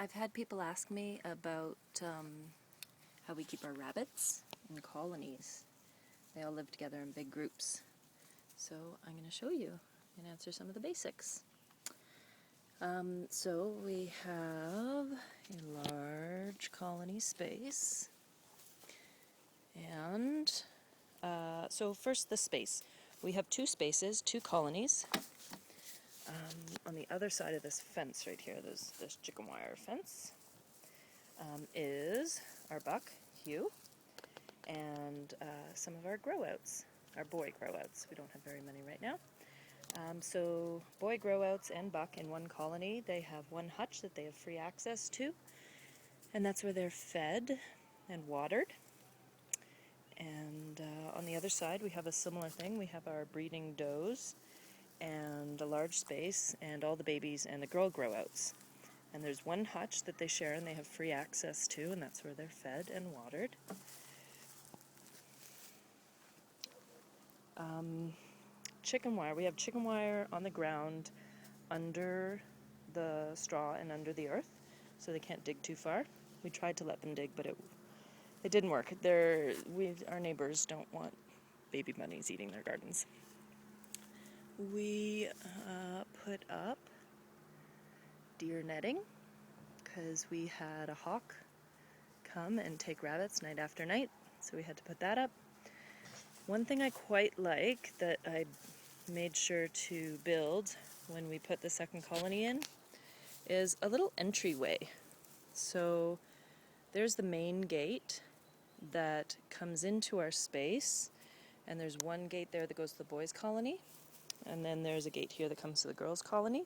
I've had people ask me about how we keep our rabbits in colonies. They all live together in big groups. So I'm going to show you and answer some of the basics. So we have a large colony space. And so first the space. We have two spaces, two colonies. On the other side of this fence right here, this chicken wire fence, is our buck, Hugh, and some of our grow-outs, our boy grow-outs. We don't have very many right now. So boy grow-outs and buck in one colony, they have one hutch that they have free access to, and that's where they're fed and watered. And on the other side we have a similar thing. We have our breeding does and a large space and all the babies and the girl grow-outs. And there's one hutch that they share and they have free access to, and that's where they're fed and watered. Chicken wire. We have chicken wire on the ground under the straw and under the earth, so they can't dig too far. We tried to let them dig, but it didn't work. Our neighbors don't want baby bunnies eating their gardens. We put up deer netting because we had a hawk come and take rabbits night after night, so we had to put that up. One thing I quite like that I made sure to build when we put the second colony in is a little entryway. So there's the main gate that comes into our space, and there's one gate there that goes to the boys' colony, and then there's a gate here that comes to the girls' colony.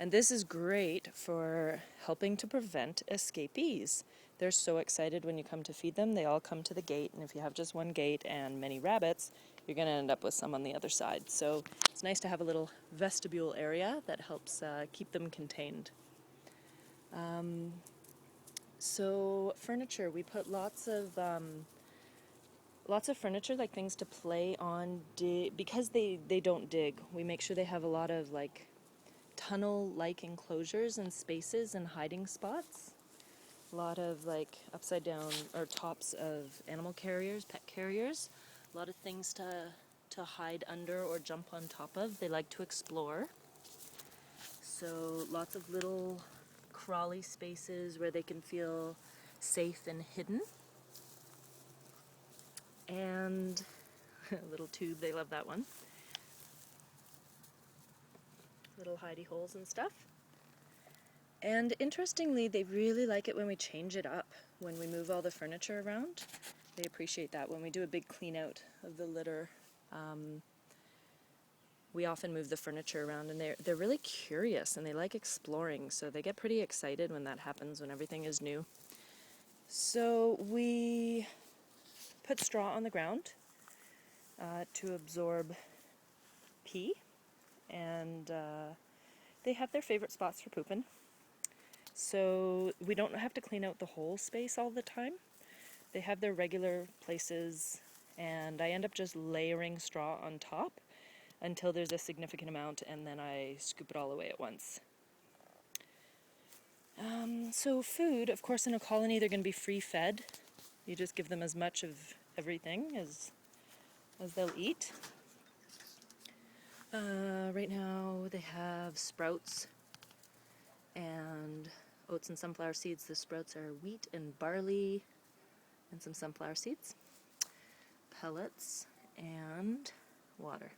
And this is great for helping to prevent escapees. They're so excited when you come to feed them. They all come to the gate, and if you have just one gate and many rabbits, you're going to end up with some on the other side. So it's nice to have a little vestibule area that helps keep them contained. So furniture, we put lots of furniture, like things to play on. Because they don't dig, we make sure they have a lot of like tunnel-like enclosures and spaces and hiding spots. A lot of like upside down or tops of animal carriers, pet carriers. A lot of things to hide under or jump on top of. They like to explore. So lots of little crawly spaces where they can feel safe and hidden. And a little tube, they love that one. Little hidey holes and stuff. And interestingly, they really like it when we change it up, when we move all the furniture around. They appreciate that. When we do a big clean out of the litter, we often move the furniture around, and they're really curious and they like exploring, so they get pretty excited when that happens, when everything is new. So we put straw on the ground to absorb pee, and they have their favorite spots for pooping. So we don't have to clean out the whole space all the time. They have their regular places, and I end up just layering straw on top until there's a significant amount, and then I scoop it all away at once. So food, of course, in a colony they're going to be free fed. You just give them as much of everything as they'll eat. Right now they have sprouts and oats and sunflower seeds. The sprouts are wheat and barley and some sunflower seeds, pellets, and water.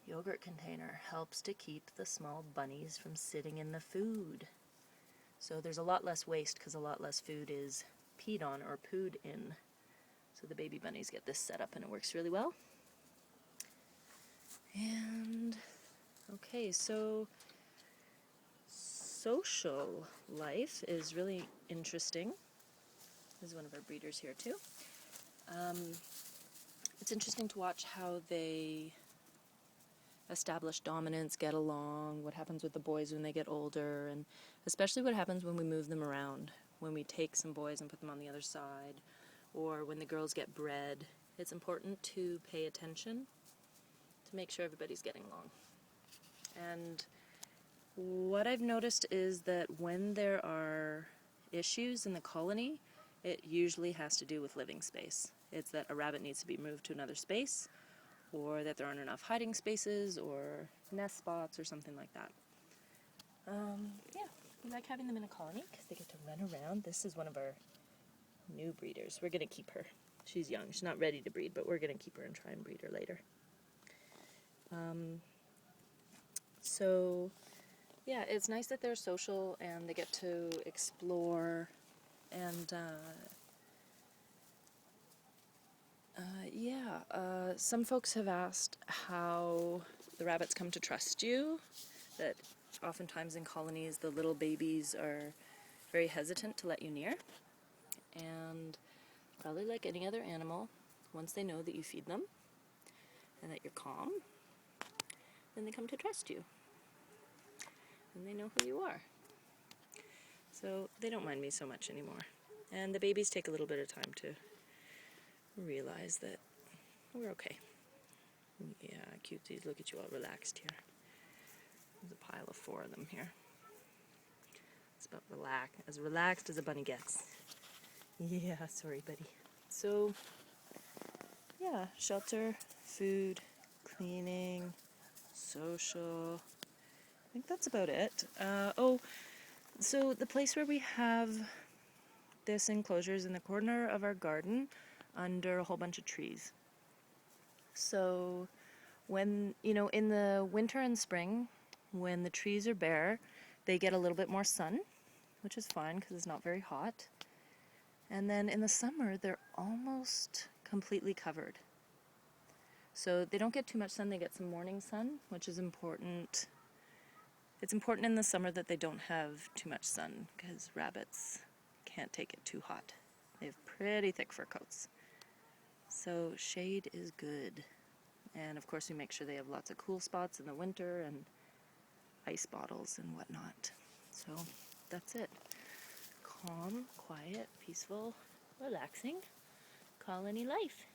Yogurt container helps to keep the small bunnies from sitting in the food. So there's a lot less waste because a lot less food is peed on or pooed in. So the baby bunnies get this set up and it works really well. And okay, so social life is really interesting. This is one of our breeders here too. It's interesting to watch how they establish dominance, get along, what happens with the boys when they get older, and especially what happens when we move them around, when we take some boys and put them on the other side, or when the girls get bred. It's important to pay attention to make sure everybody's getting along. And What I've noticed is that when there are issues in the colony, it usually has to do with living space. It's that a rabbit needs to be moved to another space, or that there aren't enough hiding spaces or nest spots or something like that. Yeah, we like having them in a colony because they get to run around. This is one of our new breeders. We're going to keep her. She's young. She's not ready to breed, but we're going to keep her and try and breed her later. So, yeah, it's nice that they're social and they get to explore and some folks have asked how the rabbits come to trust you, that oftentimes in colonies the little babies are very hesitant to let you near, and probably like any other animal, once they know that you feed them and that you're calm, then they come to trust you and they know who you are. So they don't mind me so much anymore, and the babies take a little bit of time to realize that we're okay. Yeah, cuties, look at you all relaxed here. There's a pile of 4 of them here. It's about as relaxed as a bunny gets. Yeah, sorry, buddy. So, yeah, shelter, food, cleaning, social. I think that's about it. So the place where we have this enclosure is in the corner of our garden under a whole bunch of trees. So when, in the winter and spring, when the trees are bare, they get a little bit more sun, which is fine because it's not very hot. And then in the summer, they're almost completely covered. So they don't get too much sun, they get some morning sun, which is important. It's important in the summer that they don't have too much sun because rabbits can't take it too hot. They have pretty thick fur coats. So shade is good. And of course we make sure they have lots of cool spots in the winter and ice bottles and whatnot. So that's it. Calm, quiet, peaceful, relaxing colony life.